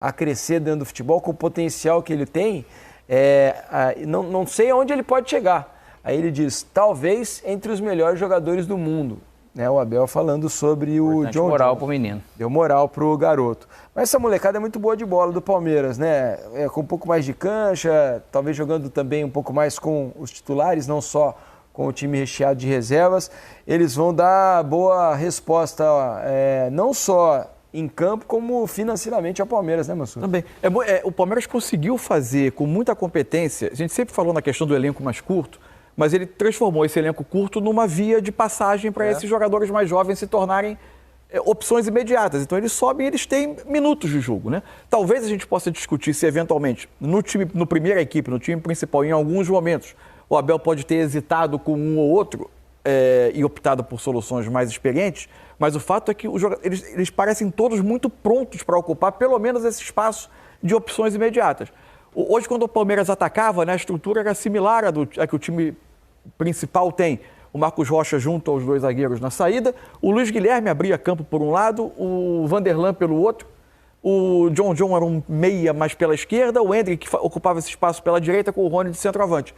a crescer dentro do futebol com o potencial que ele tem, não sei aonde ele pode chegar. Aí ele diz, talvez entre os melhores jogadores do mundo. Né, o Abel falando sobre o John John. Moral pro menino. Deu moral pro garoto. Mas essa molecada é muito boa de bola do Palmeiras, né? Com um pouco mais de cancha, talvez jogando também um pouco mais com os titulares, não só com o time recheado de reservas. Eles vão dar boa resposta, não só em campo, como financeiramente ao Palmeiras, né, Mansur? Também. O Palmeiras conseguiu fazer com muita competência, a gente sempre falou na questão do elenco mais curto, mas ele transformou esse elenco curto numa via de passagem para esses jogadores mais jovens se tornarem opções imediatas. Então eles sobem e eles têm minutos de jogo, né? Talvez a gente possa discutir se eventualmente no primeira equipe, no time principal, em alguns momentos, o Abel pode ter hesitado com um ou outro e optado por soluções mais experientes, mas o fato é que eles parecem todos muito prontos para ocupar pelo menos esse espaço de opções imediatas. Hoje, quando o Palmeiras atacava, né, a estrutura era similar à que o time principal tem. O Marcos Rocha junto aos dois zagueiros na saída, o Luiz Guilherme abria campo por um lado, o Vanderlan pelo outro, o John John era um meia mais pela esquerda, o Hendrick ocupava esse espaço pela direita com o Rony de centroavante.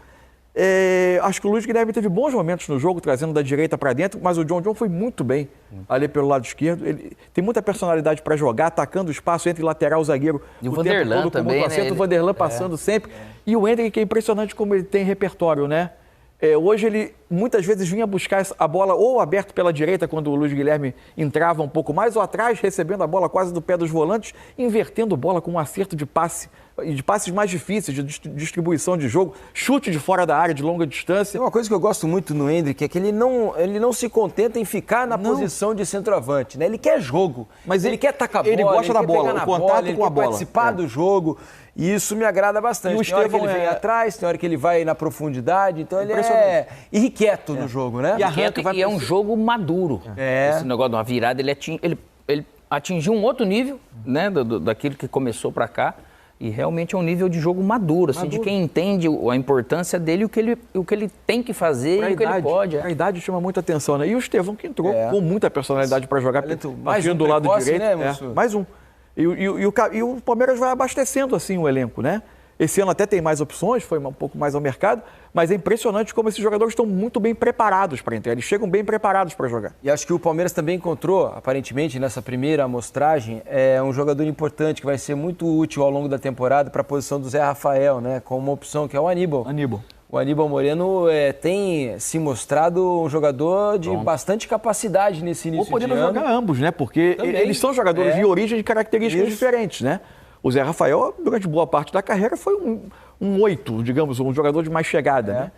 Acho que o Luiz Guilherme teve bons momentos no jogo, trazendo da direita para dentro, mas o John John foi muito bem ali pelo lado esquerdo. Ele tem muita personalidade para jogar, atacando o espaço entre lateral e zagueiro. E o Vanderlan também, né? O Vanderlan passando sempre. E o Hendrick, que é impressionante como ele tem repertório, né? Hoje ele muitas vezes vinha buscar a bola ou aberto pela direita, quando o Luiz Guilherme entrava um pouco mais, ou atrás, recebendo a bola quase do pé dos volantes, invertendo bola com um acerto de passe, de passes mais difíceis, de distribuição de jogo, chute de fora da área, de longa distância. Uma coisa que eu gosto muito no Hendrick é que ele não se contenta em ficar na posição de centroavante, né? Ele quer jogo, mas ele quer tacar a bola, ele gosta da bola, o contato com a bola. Participar do jogo. E isso me agrada bastante. E o tem hora que ele vem atrás, tem hora que ele vai na profundidade, então ele é irrequieto no jogo, né? E é um jogo maduro. Esse negócio de uma virada, ele atingiu um outro nível, né, daquilo que começou para cá, e realmente é um nível de jogo maduro, assim, de quem entende a importância dele, o que ele tem que fazer e o que ele pode. A idade chama muita atenção, né? E o Estevão, que entrou com muita personalidade para jogar, partindo do lado direito. Né, mais um. E o Palmeiras vai abastecendo assim o elenco, né? Esse ano até tem mais opções, foi um pouco mais ao mercado, mas é impressionante como esses jogadores estão muito bem preparados para entrar. Eles chegam bem preparados para jogar. E acho que o Palmeiras também encontrou, aparentemente, nessa primeira amostragem, um jogador importante que vai ser muito útil ao longo da temporada para a posição do Zé Rafael, né? Com uma opção que é o Aníbal. O Aníbal Moreno tem se mostrado um jogador de bastante capacidade nesse início de ano. Ou podendo jogar ambos, né? Porque eles são jogadores de origem e características diferentes, né? O Zé Rafael, durante boa parte da carreira, foi um 8, digamos, um jogador de mais chegada, né?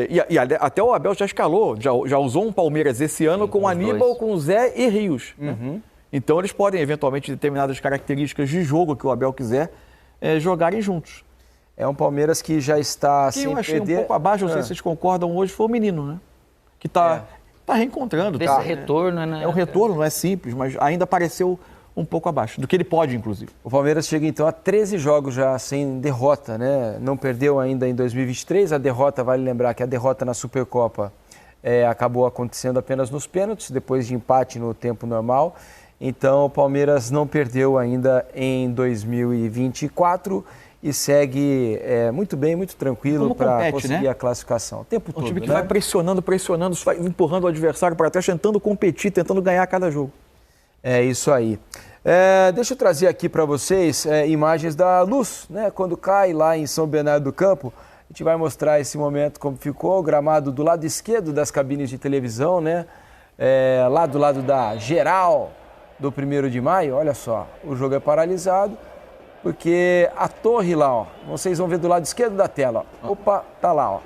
E até o Abel já escalou, já usou um Palmeiras esse ano com o Aníbal, com o Zé e Rios. Né? Então eles podem, eventualmente, determinadas características de jogo que o Abel quiser, jogarem juntos. É um Palmeiras que já está sem perder... eu achei um pouco abaixo, não sei se vocês concordam hoje, foi o menino, né? Que está reencontrando. Desse retorno, né? É um retorno, não é simples, mas ainda apareceu um pouco abaixo, do que ele pode, inclusive. O Palmeiras chega, então, a 13 jogos já sem derrota, né? Não perdeu ainda em 2023. A derrota, vale lembrar que a derrota na Supercopa acabou acontecendo apenas nos pênaltis, depois de empate no tempo normal. Então, o Palmeiras não perdeu ainda em 2024 e segue muito bem, muito tranquilo para conseguir, né, a classificação. O tempo todo, time que vai pressionando, vai empurrando o adversário para trás, tentando competir, tentando ganhar cada jogo. É isso aí. Deixa eu trazer aqui para vocês imagens da luz, né? Quando cai lá em São Bernardo do Campo, a gente vai mostrar esse momento como ficou, o gramado do lado esquerdo das cabines de televisão, né? Lá do lado da geral do 1º de maio, olha só, o jogo é paralisado, porque a torre lá, ó, vocês vão ver do lado esquerdo da tela, ó, opa, tá lá, ó,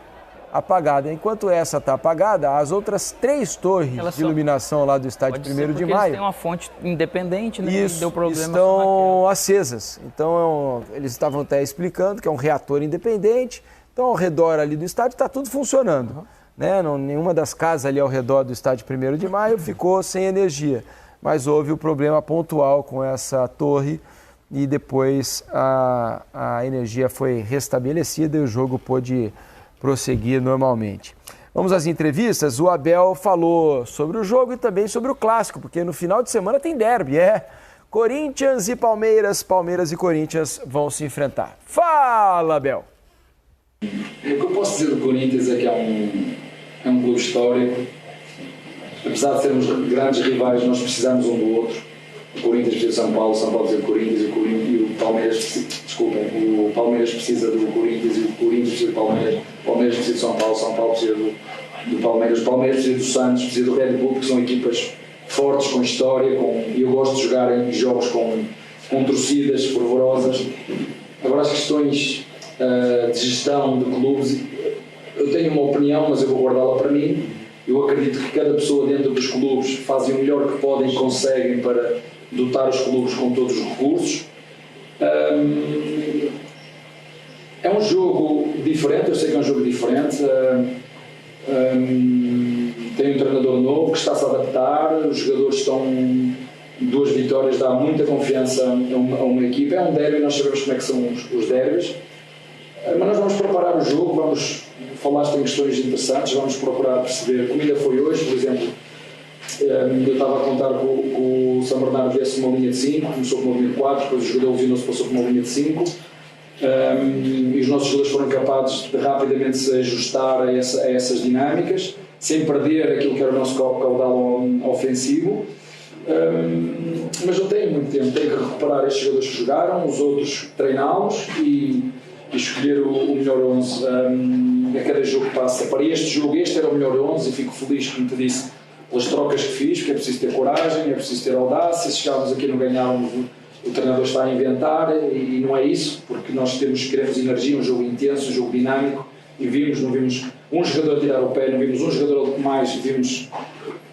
apagada. Enquanto essa está apagada, as outras 3 torres de iluminação lá do estádio 1º de maio... Eles têm uma fonte independente, né? Isso, deu problema, estão acesas. Então, eles estavam até explicando que é um reator independente. Então, ao redor ali do estádio está tudo funcionando. Né? Nenhuma das casas ali ao redor do estádio 1º de maio ficou sem energia. Mas houve o problema pontual com essa torre e depois a energia foi restabelecida e o jogo pôde prosseguir normalmente. Vamos às entrevistas. O Abel falou sobre o jogo e também sobre o clássico, porque no final de semana tem derby, Corinthians e Palmeiras, Palmeiras e Corinthians vão se enfrentar. Fala, Abel! O que eu posso dizer do Corinthians é que é um clube histórico. Apesar de sermos grandes rivais, nós precisamos um do outro. O Corinthians precisa de São Paulo precisa do Corinthians, e o Palmeiras precisa do Corinthians e o Corinthians precisa do Palmeiras. O Palmeiras precisa de São Paulo precisa do Palmeiras, o Palmeiras precisa do Santos, precisa do Red Bull, que são equipas fortes, com história, e eu gosto de jogar em jogos com torcidas fervorosas. Agora, as questões de gestão de clubes, eu tenho uma opinião, mas eu vou guardá-la para mim. Eu acredito que cada pessoa dentro dos clubes fazem o melhor que podem e conseguem para dotar os clubes com todos os recursos. É um jogo diferente, eu sei que é um jogo diferente. Tem um treinador novo que está-se a adaptar, os jogadores estão... 2 vitórias dá muita confiança a uma equipa. É um derby, nós sabemos como é que são os derbys. Mas nós vamos preparar o jogo, falaste em questões interessantes, vamos procurar perceber como ainda foi hoje. Por exemplo, eu estava a contar com o São Bernardo viesse uma linha de 5, começou com uma linha de 4, depois o jogador lesionou-se, passou por uma linha de 5, e os nossos jogadores foram capazes de rapidamente se ajustar a essas dinâmicas, sem perder aquilo que era o nosso caudal ofensivo. Mas não tenho muito tempo, tenho que recuperar estes jogadores que jogaram, os outros treiná-los e escolher o melhor 11 a cada jogo que passa. Para este jogo, este era o melhor 11 e fico feliz, como te disse, pelas trocas que fiz, porque é preciso ter coragem, é preciso ter audácia. Se chegarmos aqui e não ganharmos, o treinador está a inventar, e não é isso, porque nós queremos energia, um jogo intenso, um jogo dinâmico, e não vimos um jogador a tirar o pé, não vimos um jogador mais, vimos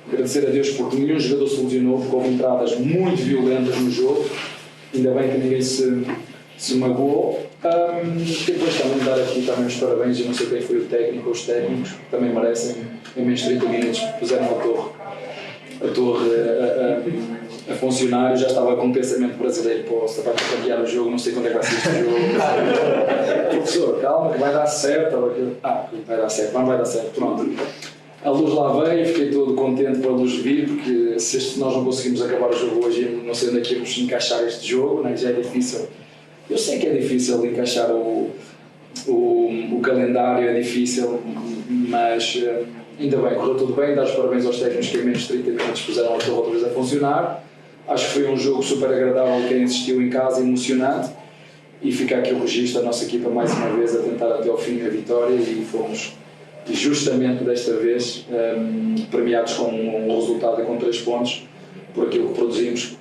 agradecer a Deus porque nenhum jogador se lesionou, porque houve entradas muito violentas no jogo, ainda bem que ninguém se magoou. Depois também dar aqui também os parabéns, eu não sei quem foi o técnico ou os técnicos, que também merecem, em menos 30 minutos puseram a torre a funcionar. Eu já estava com um pensamento brasileiro, posso para cambiar o jogo, não sei quando é que vai ser este jogo. Professor, calma que vai dar certo. Vai dar certo, vai dar certo, pronto. A luz lá veio, fiquei todo contente por a luz vir, porque se nós não conseguimos acabar o jogo hoje, não sei onde é que íamos encaixar este jogo, né? Já é difícil. Eu sei que é difícil encaixar o calendário, é difícil, mas ainda bem, correu tudo bem. Dar os parabéns aos técnicos que em menos de 30 minutos puseram a torre outra vez a funcionar. Acho que foi um jogo super agradável, quem assistiu em casa, emocionante, e fica aqui o registro da nossa equipa mais uma vez a tentar até ao fim a vitória, e fomos justamente desta vez premiados com um resultado com 3 pontos por aquilo que produzimos.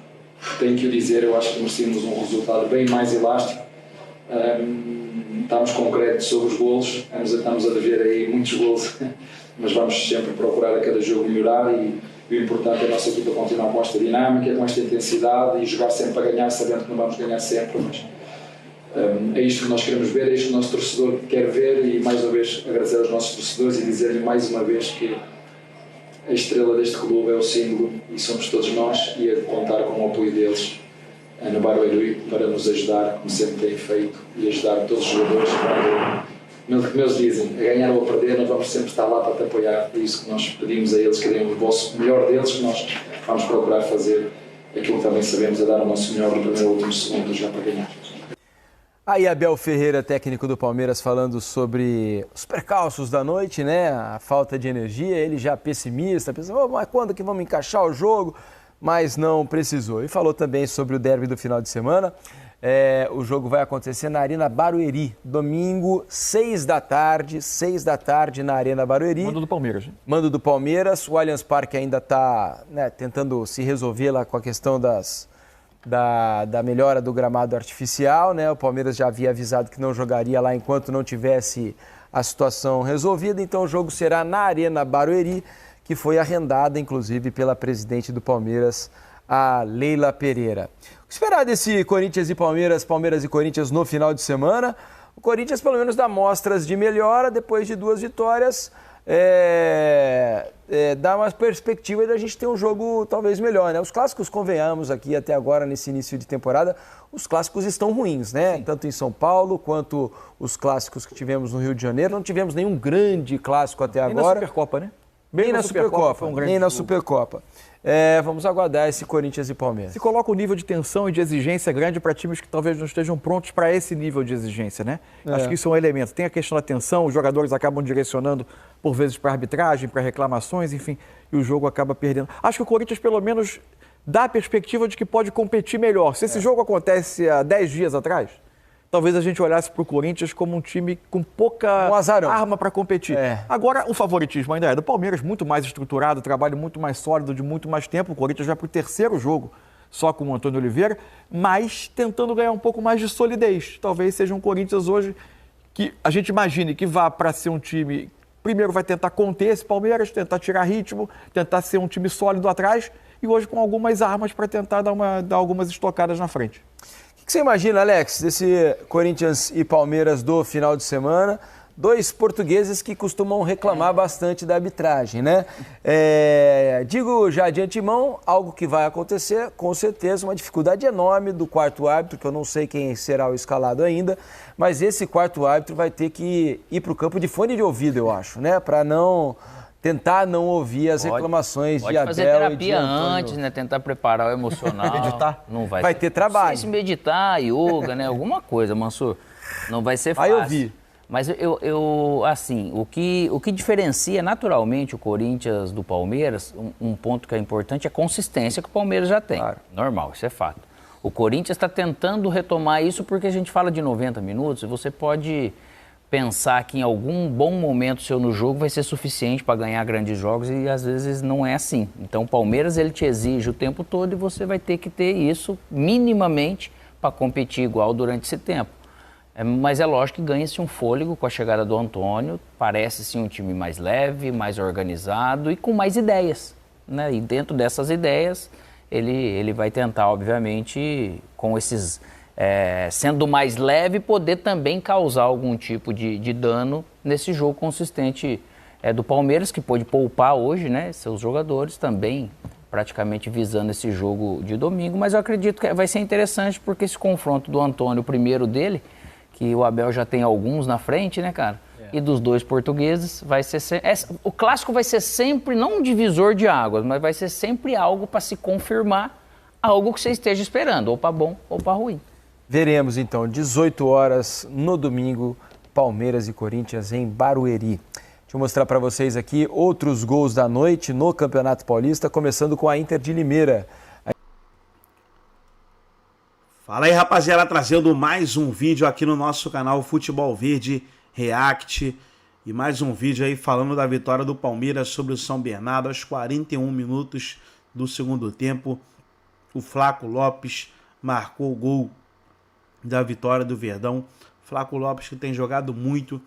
Tenho que o dizer, eu acho que merecemos um resultado bem mais elástico. Estamos concretos sobre os golos, estamos a dever aí muitos golos, mas vamos sempre procurar a cada jogo melhorar, e o importante é a nossa equipa continuar com esta dinâmica, com esta intensidade, e jogar sempre para ganhar, sabendo que não vamos ganhar sempre, mas é isto que nós queremos ver, é isto que o nosso torcedor quer ver, e mais uma vez agradecer aos nossos torcedores e dizer-lhe mais uma vez que a estrela deste clube é o símbolo e somos todos nós, e a contar com o apoio deles no Barueri para nos ajudar, como sempre têm feito, e ajudar todos os jogadores como eles dizem, a ganhar ou a perder, nós vamos sempre estar lá para te apoiar. É isso que nós pedimos a eles, que deem o vosso melhor deles, que nós vamos procurar fazer aquilo que também sabemos, a dar o nosso melhor no primeiro e último segundo já para ganhar. Aí Abel Ferreira, técnico do Palmeiras, falando sobre os percalços da noite, né? A falta de energia, ele já pessimista, pensando, mas quando que vamos encaixar o jogo? Mas não precisou. E falou também sobre o derby do final de semana. O jogo vai acontecer na Arena Barueri, domingo, 6 da tarde na Arena Barueri. Mando do Palmeiras. Mando do Palmeiras. O Allianz Parque ainda está tentando se resolver lá com a questão da melhora do gramado artificial, né? O Palmeiras já havia avisado que não jogaria lá enquanto não tivesse a situação resolvida. Então o jogo será na Arena Barueri, que foi arrendada, inclusive, pela presidente do Palmeiras, a Leila Pereira. O que esperar desse Corinthians e Palmeiras, Palmeiras e Corinthians no final de semana? O Corinthians, pelo menos, dá mostras de melhora depois de 2 vitórias. Dá uma perspectiva de a gente ter um jogo talvez melhor, né? Os clássicos, convenhamos aqui até agora, nesse início de temporada, os clássicos estão ruins, né? Sim. Tanto em São Paulo quanto os clássicos que tivemos no Rio de Janeiro. Não tivemos nenhum grande clássico até agora. Na Supercopa, né? Nem na Supercopa. Nem na Supercopa. Vamos aguardar esse Corinthians e Palmeiras. Se coloca um nível de tensão e de exigência grande para times que talvez não estejam prontos para esse nível de exigência, né? Acho que isso é um elemento. Tem a questão da tensão, os jogadores acabam direcionando, por vezes, para arbitragem, para reclamações, enfim, e o jogo acaba perdendo. Acho que o Corinthians, pelo menos, dá a perspectiva de que pode competir melhor. Se esse jogo acontece há 10 dias atrás, talvez a gente olhasse para o Corinthians como um time com pouca arma para competir. Agora, o favoritismo ainda é do Palmeiras, muito mais estruturado, trabalho muito mais sólido, de muito mais tempo. O Corinthians vai para o terceiro jogo só com o Antônio Oliveira, mas tentando ganhar um pouco mais de solidez. Talvez seja um Corinthians hoje que a gente imagine que vá para ser um time... Primeiro vai tentar conter esse Palmeiras, tentar tirar ritmo, tentar ser um time sólido atrás e hoje com algumas armas para tentar dar algumas estocadas na frente. O que você imagina, Alex, desse Corinthians e Palmeiras do final de semana? Dois portugueses que costumam reclamar bastante da arbitragem, né? Digo já de antemão, algo que vai acontecer, com certeza, uma dificuldade enorme do quarto árbitro, que eu não sei quem será o escalado ainda, mas esse quarto árbitro vai ter que ir para o campo de fone de ouvido, eu acho, né? Para tentar não ouvir as reclamações de Abel e de Antônio. Pode fazer terapia antes, né? Tentar preparar o emocional. Meditar? Não vai ter trabalho. Não sei se meditar, yoga, né? Alguma coisa, Mansur. Não vai ser fácil. Vai ouvir. Mas assim, o que diferencia naturalmente o Corinthians do Palmeiras, um ponto que é importante é a consistência que o Palmeiras já tem. Claro. Normal, isso é fato. O Corinthians está tentando retomar isso porque a gente fala de 90 minutos e você pode pensar que em algum bom momento seu no jogo vai ser suficiente para ganhar grandes jogos e às vezes não é assim. Então o Palmeiras ele te exige o tempo todo e você vai ter que ter isso minimamente para competir igual durante esse tempo. Mas é lógico que ganha-se um fôlego com a chegada do Antônio, parece sim um time mais leve, mais organizado e com mais ideias, né? E dentro dessas ideias ele vai tentar, obviamente, com esses... sendo mais leve, poder também causar algum tipo de dano nesse jogo consistente do Palmeiras, que pôde poupar hoje, né, seus jogadores também, praticamente visando esse jogo de domingo. Mas eu acredito que vai ser interessante, porque esse confronto do Antônio, o primeiro dele, que o Abel já tem alguns na frente, né, cara? E dos dois portugueses, vai ser... o clássico vai ser sempre, não um divisor de águas, mas vai ser sempre algo para se confirmar algo que você esteja esperando, ou para bom ou para ruim. Veremos, então, 18 horas no domingo, Palmeiras e Corinthians em Barueri. Deixa eu mostrar para vocês aqui outros gols da noite no Campeonato Paulista, começando com a Inter de Limeira. Fala aí, rapaziada, trazendo mais um vídeo aqui no nosso canal Futebol Verde React. E mais um vídeo aí falando da vitória do Palmeiras sobre o São Bernardo aos 41 minutos do segundo tempo. O Flaco Lopes marcou o gol da vitória do Verdão. Flaco Lopes que tem jogado muito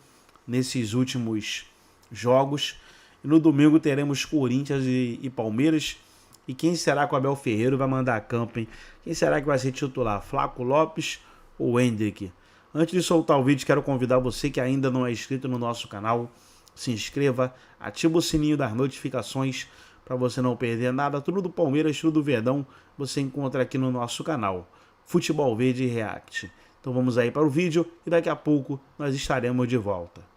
nesses últimos jogos. E no domingo teremos Corinthians e Palmeiras. E quem será que o Abel Ferreira vai mandar a campo, hein? Quem será que vai ser titular? Flaco Lopes ou Hendrick? Antes de soltar o vídeo, quero convidar você que ainda não é inscrito no nosso canal. Se inscreva, ativa o sininho das notificações para você não perder nada. Tudo do Palmeiras, tudo do Verdão, você encontra aqui no nosso canal. Futebol Verde React. Então vamos aí para o vídeo e daqui a pouco nós estaremos de volta.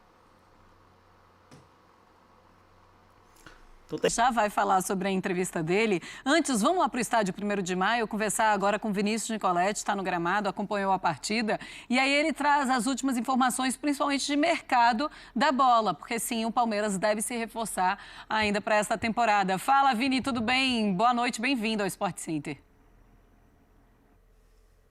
Já vai falar sobre a entrevista dele. Antes, vamos lá para o estádio 1º de Maio, conversar agora com Vinícius Nicoletti, está no gramado, acompanhou a partida. E aí ele traz as últimas informações, principalmente de mercado da bola, porque sim, o Palmeiras deve se reforçar ainda para esta temporada. Fala, Vini, tudo bem? Boa noite, bem-vindo ao Sport Center.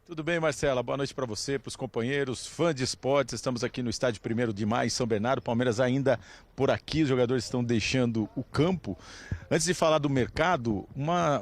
Tudo bem, Marcela? Boa noite para você, para os companheiros, fãs de esportes. Estamos aqui no estádio 1º de Maio, em São Bernardo. Palmeiras ainda por aqui, os jogadores estão deixando o campo. Antes de falar do mercado,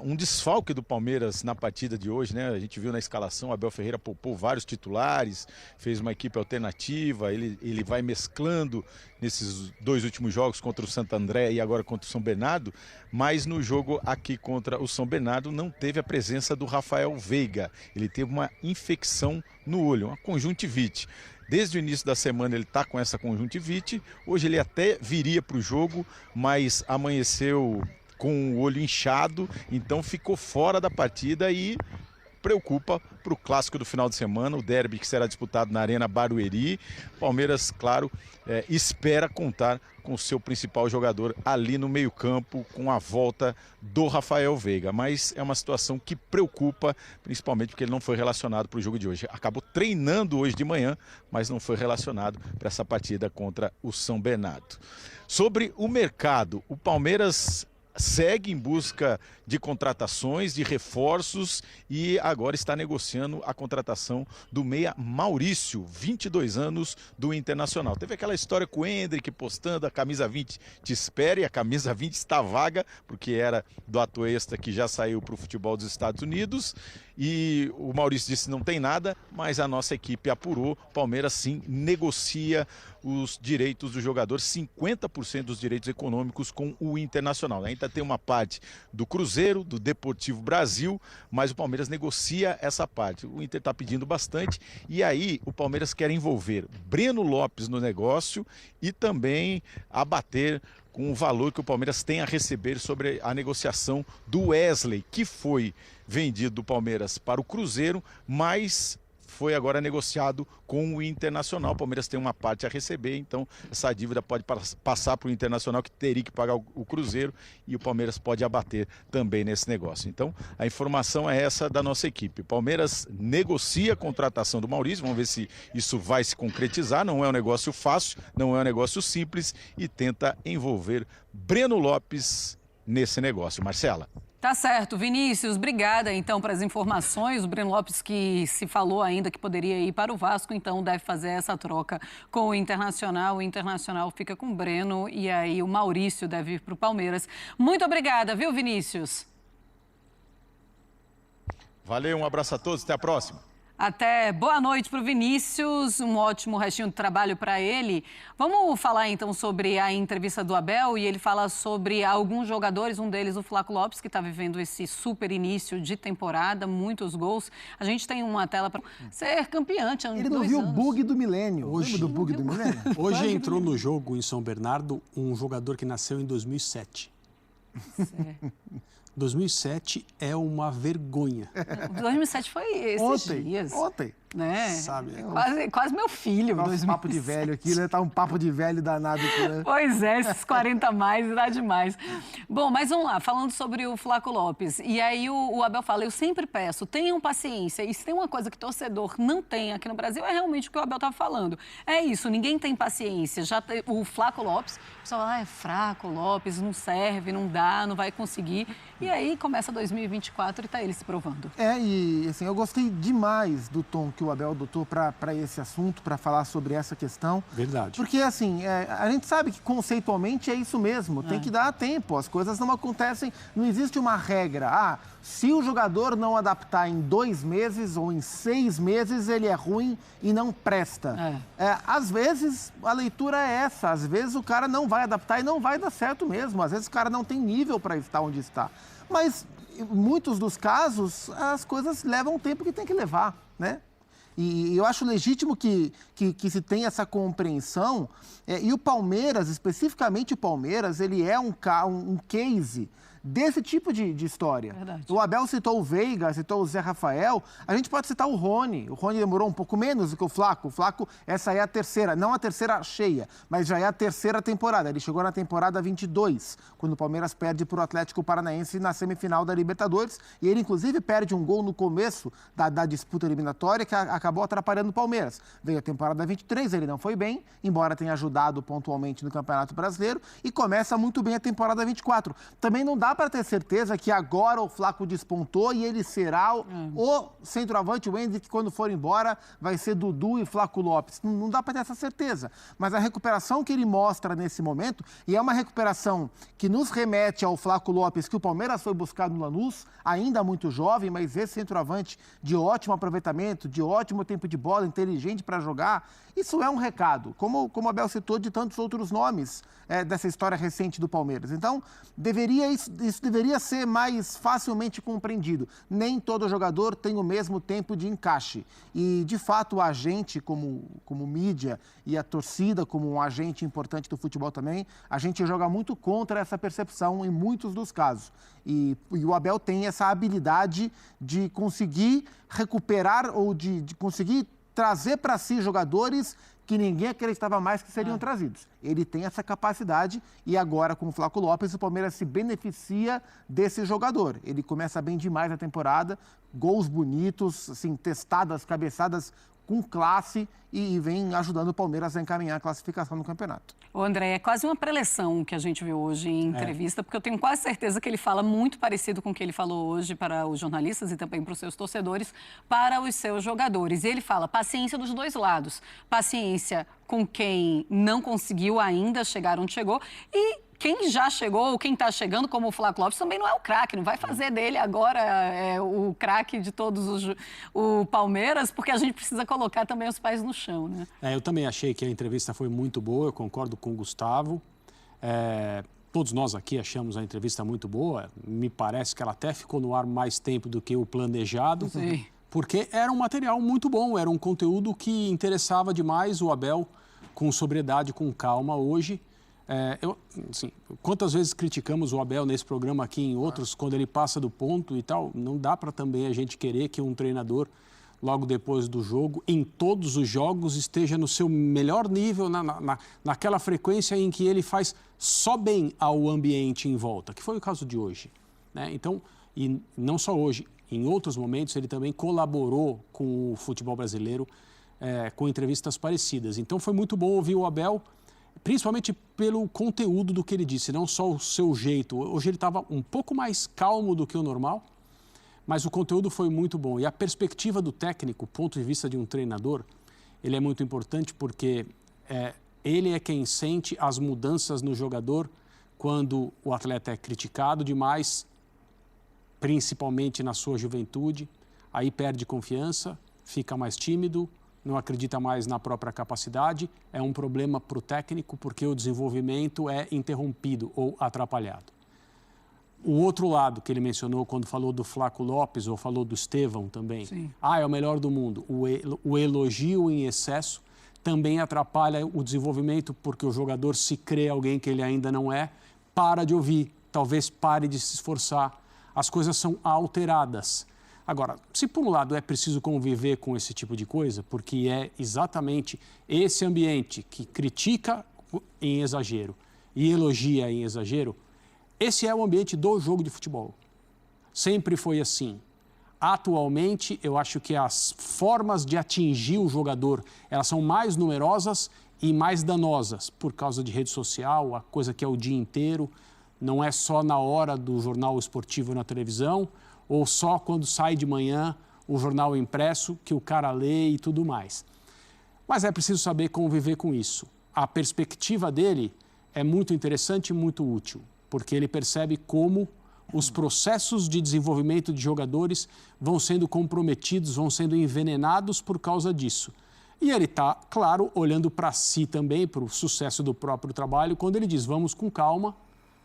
um desfalque do Palmeiras na partida de hoje, né? A gente viu na escalação, o Abel Ferreira poupou vários titulares, fez uma equipe alternativa, ele vai mesclando nesses dois últimos jogos contra o Santo André e agora contra o São Bernardo, mas no jogo aqui contra o São Bernardo não teve a presença do Rafael Veiga. Ele teve uma infecção no olho, uma conjuntivite. Desde o início da semana ele está com essa conjuntivite, hoje ele até viria para o jogo, mas amanheceu com o olho inchado, então ficou fora da partida e preocupa para o clássico do final de semana, o derby que será disputado na Arena Barueri. Palmeiras, claro, espera contar com o seu principal jogador ali no meio-campo, com a volta do Rafael Veiga. Mas é uma situação que preocupa, principalmente porque ele não foi relacionado para o jogo de hoje. Acabou treinando hoje de manhã, mas não foi relacionado para essa partida contra o São Bernardo. Sobre o mercado, o Palmeiras segue em busca de contratações, de reforços e agora está negociando a contratação do meia Maurício, 22 anos, do Internacional. Teve aquela história com o Hendrick postando a camisa 20 te espere, a camisa 20 está vaga, porque era do Atuesta que já saiu para o futebol dos Estados Unidos e o Maurício disse não tem nada, mas a nossa equipe apurou, Palmeiras sim negocia os direitos do jogador, 50% dos direitos econômicos com o Internacional. Ainda tem uma parte do Cruzeiro, do Deportivo Brasil, mas o Palmeiras negocia essa parte. O Inter está pedindo bastante e aí o Palmeiras quer envolver Breno Lopes no negócio e também abater com o valor que o Palmeiras tem a receber sobre a negociação do Wesley, que foi vendido do Palmeiras para o Cruzeiro, mas foi agora negociado com o Internacional. O Palmeiras tem uma parte a receber, então essa dívida pode passar para o Internacional, que teria que pagar o Cruzeiro, e o Palmeiras pode abater também nesse negócio. Então a informação é essa da nossa equipe. O Palmeiras negocia a contratação do Maurício, vamos ver se isso vai se concretizar. Não é um negócio fácil, não é um negócio simples, e tenta envolver Breno Lopes nesse negócio. Marcela. Tá certo, Vinícius, obrigada então para as informações. O Breno Lopes, que se falou ainda que poderia ir para o Vasco, então deve fazer essa troca com o Internacional fica com o Breno e aí o Maurício deve ir para o Palmeiras. Muito obrigada, viu, Vinícius? Valeu, um abraço a todos, até a próxima. Até boa noite para o Vinícius, um ótimo restinho de trabalho para ele. Vamos falar então sobre a entrevista do Abel e ele fala sobre alguns jogadores, um deles o Flaco Lopes, que está vivendo esse super início de temporada, muitos gols. A gente tem uma tela para ser campeão. Ele não viu o bug do milênio. Hoje, lembra do bug do milênio? Hoje entrou no jogo em São Bernardo um jogador que nasceu em 2007. Certo. 2007 é uma vergonha. 2007 foi esses dias. Ontem. Né? Sabe? Quase meu filho. Nosso papo de velho aqui, né? Tá um papo de velho danado aqui, né? Pois é, esses 40 a mais, dá demais. Bom, mas vamos lá, falando sobre o Flaco Lopes. E aí o Abel fala, eu sempre peço, tenham paciência. E se tem uma coisa que torcedor não tem aqui no Brasil, é realmente o que o Abel estava falando. É isso, ninguém tem paciência. O Flaco Lopes, o pessoal fala, é fraco, Lopes, não serve, não dá, não vai conseguir. E aí começa 2024 e tá ele se provando. E assim, eu gostei demais do tom que o Abel adotou para esse assunto, para falar sobre essa questão. Verdade. Porque, assim, a gente sabe que conceitualmente é isso mesmo, tem que dar tempo, as coisas não acontecem, não existe uma regra. Se o jogador não adaptar em 2 meses ou em 6 meses, ele é ruim e não presta. Às vezes, a leitura é essa, às vezes o cara não vai adaptar e não vai dar certo mesmo, às vezes o cara não tem nível para estar onde está. Mas, em muitos dos casos, as coisas levam o tempo que tem que levar, né? E eu acho legítimo que se tenha essa compreensão. E o Palmeiras, especificamente o Palmeiras, ele é um case desse tipo de história. Verdade. O Abel citou o Veiga, citou o Zé Rafael, a gente pode citar o Rony. O Rony demorou um pouco menos do que o Flaco. O Flaco, essa é a terceira, não a terceira cheia, mas já é a terceira temporada. Ele chegou na temporada 22, quando o Palmeiras perde para o Atlético Paranaense na semifinal da Libertadores, e ele inclusive perde um gol no começo da disputa eliminatória que acabou atrapalhando o Palmeiras. Veio a temporada 23, ele não foi bem, embora tenha ajudado pontualmente no Campeonato Brasileiro, e começa muito bem a temporada 24. Também não dá para ter certeza que agora o Flaco despontou e ele será o centroavante, o Hendrick, que quando for embora vai ser Dudu e Flaco Lopes. Não dá para ter essa certeza. Mas a recuperação que ele mostra nesse momento, e é uma recuperação que nos remete ao Flaco Lopes, que o Palmeiras foi buscar no Lanús, ainda muito jovem, mas esse centroavante de ótimo aproveitamento, de ótimo tempo de bola, inteligente para jogar, isso é um recado, como o Abel citou de tantos outros nomes dessa história recente do Palmeiras. Então, deveria isso deveria ser mais facilmente compreendido. Nem todo jogador tem o mesmo tempo de encaixe. E, de fato, a gente, como mídia, e a torcida, como um agente importante do futebol também, a gente joga muito contra essa percepção em muitos dos casos. E o Abel tem essa habilidade de conseguir recuperar ou de conseguir trazer para si jogadores que ninguém acreditava mais que seriam trazidos. Ele tem essa capacidade e agora, com o Flaco Lopes, o Palmeiras se beneficia desse jogador. Ele começa bem demais a temporada, gols bonitos, assim, testadas, cabeçadas com classe e vem ajudando o Palmeiras a encaminhar a classificação no campeonato. Ô André, é quase uma preleção que a gente viu hoje em entrevista, porque eu tenho quase certeza que ele fala muito parecido com o que ele falou hoje para os jornalistas e também para os seus torcedores, para os seus jogadores. E ele fala paciência dos dois lados, paciência com quem não conseguiu ainda chegar onde chegou e quem já chegou, ou quem está chegando, como o Flaco Lopes, também não é o craque, não vai fazer dele agora o craque de todos o Palmeiras, porque a gente precisa colocar também os pés no chão, né? Eu também achei que a entrevista foi muito boa, eu concordo com o Gustavo. Todos nós aqui achamos a entrevista muito boa, me parece que ela até ficou no ar mais tempo do que o planejado. Sim. Porque era um material muito bom, era um conteúdo que interessava demais o Abel, com sobriedade, com calma hoje. Assim, quantas vezes criticamos o Abel nesse programa aqui, em outros, quando ele passa do ponto e tal, não dá para também a gente querer que um treinador, logo depois do jogo, em todos os jogos, esteja no seu melhor nível, naquela frequência em que ele faz só bem ao ambiente em volta, que foi o caso de hoje, né? Então, e não só hoje, em outros momentos ele também colaborou com o futebol brasileiro com entrevistas parecidas. Então foi muito bom ouvir o Abel, principalmente pelo conteúdo do que ele disse, não só o seu jeito. Hoje ele estava um pouco mais calmo do que o normal, mas o conteúdo foi muito bom. E a perspectiva do técnico, o ponto de vista de um treinador, ele é muito importante porque ele é quem sente as mudanças no jogador quando o atleta é criticado demais, principalmente na sua juventude, aí perde confiança, fica mais tímido, não acredita mais na própria capacidade, é um problema para o técnico porque o desenvolvimento é interrompido ou atrapalhado. O outro lado que ele mencionou quando falou do Flaco Lopes ou falou do Estevão também, é o melhor do mundo. O elogio em excesso também atrapalha o desenvolvimento porque o jogador se crê alguém que ele ainda não é, para de ouvir, talvez pare de se esforçar. As coisas são alteradas. Agora, se por um lado é preciso conviver com esse tipo de coisa, porque é exatamente esse ambiente que critica em exagero e elogia em exagero, esse é o ambiente do jogo de futebol. Sempre foi assim. Atualmente, eu acho que as formas de atingir o jogador, elas são mais numerosas e mais danosas, por causa de rede social, a coisa que é o dia inteiro, não é só na hora do jornal esportivo na televisão, ou só quando sai de manhã o jornal impresso que o cara lê e tudo mais. Mas é preciso saber conviver com isso. A perspectiva dele é muito interessante e muito útil, porque ele percebe como os processos de desenvolvimento de jogadores vão sendo comprometidos, vão sendo envenenados por causa disso. E ele está, claro, olhando para si também, para o sucesso do próprio trabalho, quando ele diz, vamos com calma,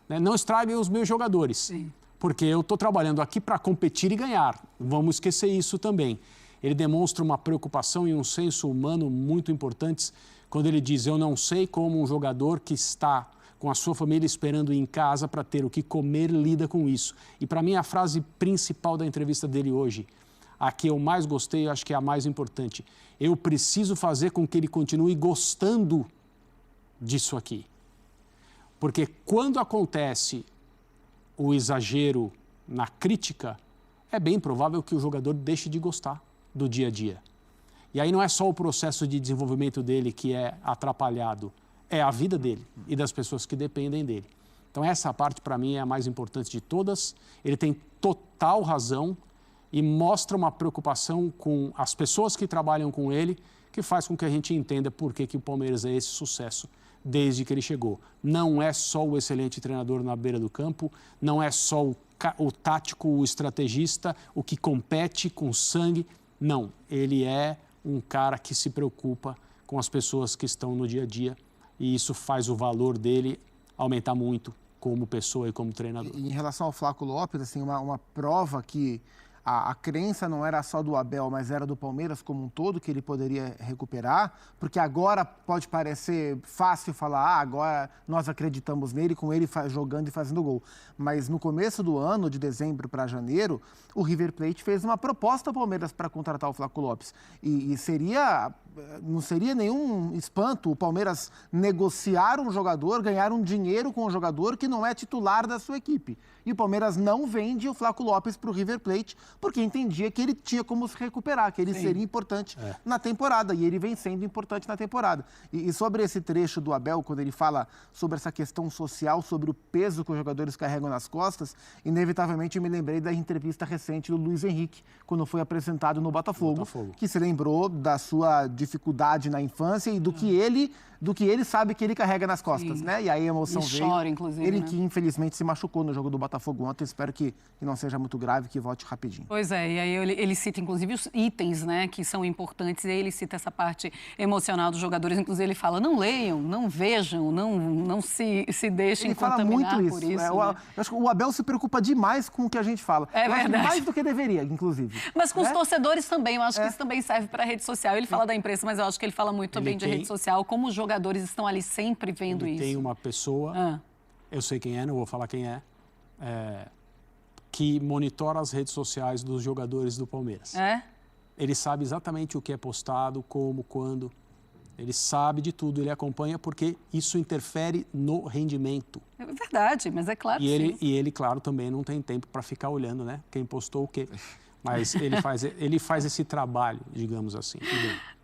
né? Não estraguem os meus jogadores. Sim. Porque eu estou trabalhando aqui para competir e ganhar. Vamos esquecer isso também. Ele demonstra uma preocupação e um senso humano muito importantes quando ele diz, eu não sei como um jogador que está com a sua família esperando em casa para ter o que comer lida com isso. E para mim a frase principal da entrevista dele hoje, a que eu mais gostei, eu acho que é a mais importante. Eu preciso fazer com que ele continue gostando disso aqui. Porque quando acontece o exagero na crítica, é bem provável que o jogador deixe de gostar do dia a dia. E aí não é só o processo de desenvolvimento dele que é atrapalhado, é a vida dele e das pessoas que dependem dele. Então essa parte para mim é a mais importante de todas. Ele tem total razão e mostra uma preocupação com as pessoas que trabalham com ele, que faz com que a gente entenda por que o Palmeiras é esse sucesso desde que ele chegou. Não é só o excelente treinador na beira do campo, não é só o tático, o estrategista, o que compete com sangue. Não, ele é um cara que se preocupa com as pessoas que estão no dia a dia e isso faz o valor dele aumentar muito como pessoa e como treinador. E em relação ao Flaco Lopes, assim, uma prova que a crença não era só do Abel, mas era do Palmeiras como um todo, que ele poderia recuperar, porque agora pode parecer fácil falar, agora nós acreditamos nele, com ele jogando e fazendo gol. Mas no começo do ano, de dezembro para janeiro, o River Plate fez uma proposta ao Palmeiras para contratar o Flaco Lopes. E não seria nenhum espanto o Palmeiras negociar um jogador, ganhar um dinheiro com um jogador que não é titular da sua equipe. E o Palmeiras não vende o Flaco Lopes para o River Plate, porque entendia que ele tinha como se recuperar, que ele seria importante na temporada, e ele vem sendo importante na temporada. E sobre esse trecho do Abel, quando ele fala sobre essa questão social, sobre o peso que os jogadores carregam nas costas, inevitavelmente eu me lembrei da entrevista recente do Luiz Henrique, quando foi apresentado no Botafogo. Que se lembrou da sua dificuldade na infância e do que ele sabe que ele carrega nas costas, né? E aí a emoção ele veio. chora, inclusive, ele né? que infelizmente se machucou no jogo do Botafogo ontem, espero que não seja muito grave, que volte rapidinho. Pois é, e aí ele cita inclusive os itens, né, que são importantes, e aí ele cita essa parte emocional dos jogadores, inclusive ele fala, não leiam, não vejam, não se deixem contaminar por isso. Eu acho que o Abel se preocupa demais com o que a gente fala. É verdade. Mais do que deveria, inclusive. Mas com os torcedores também, eu acho que isso também serve para a rede social. Ele fala da imprensa, mas eu acho que ele fala muito também de rede social, como os jogadores estão ali sempre vendo isso. Tem uma pessoa, eu sei quem é, não vou falar quem é, que monitora as redes sociais dos jogadores do Palmeiras. Ele sabe exatamente o que é postado, como, quando. Ele sabe de tudo, ele acompanha porque isso interfere no rendimento. É verdade, mas é claro e que sim. E ele, claro, também não tem tempo para ficar olhando, né? Quem postou o quê. Mas ele faz esse trabalho, digamos assim.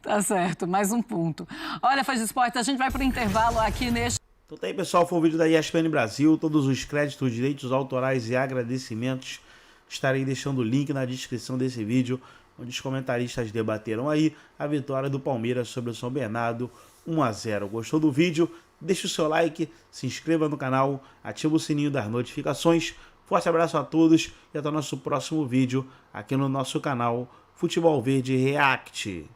Tá certo, mais um ponto. Olha, Fãs de Esportes, a gente vai para o intervalo aqui neste... Então tá aí, pessoal, foi o vídeo da ESPN Brasil. Todos os créditos, direitos autorais e agradecimentos estarei deixando o link na descrição desse vídeo, onde os comentaristas debateram aí a vitória do Palmeiras sobre o São Bernardo, 1-0. Gostou do vídeo? Deixa o seu like, se inscreva no canal, ativa o sininho das notificações. Forte abraço a todos e até o nosso próximo vídeo aqui no nosso canal Futebol Verde React.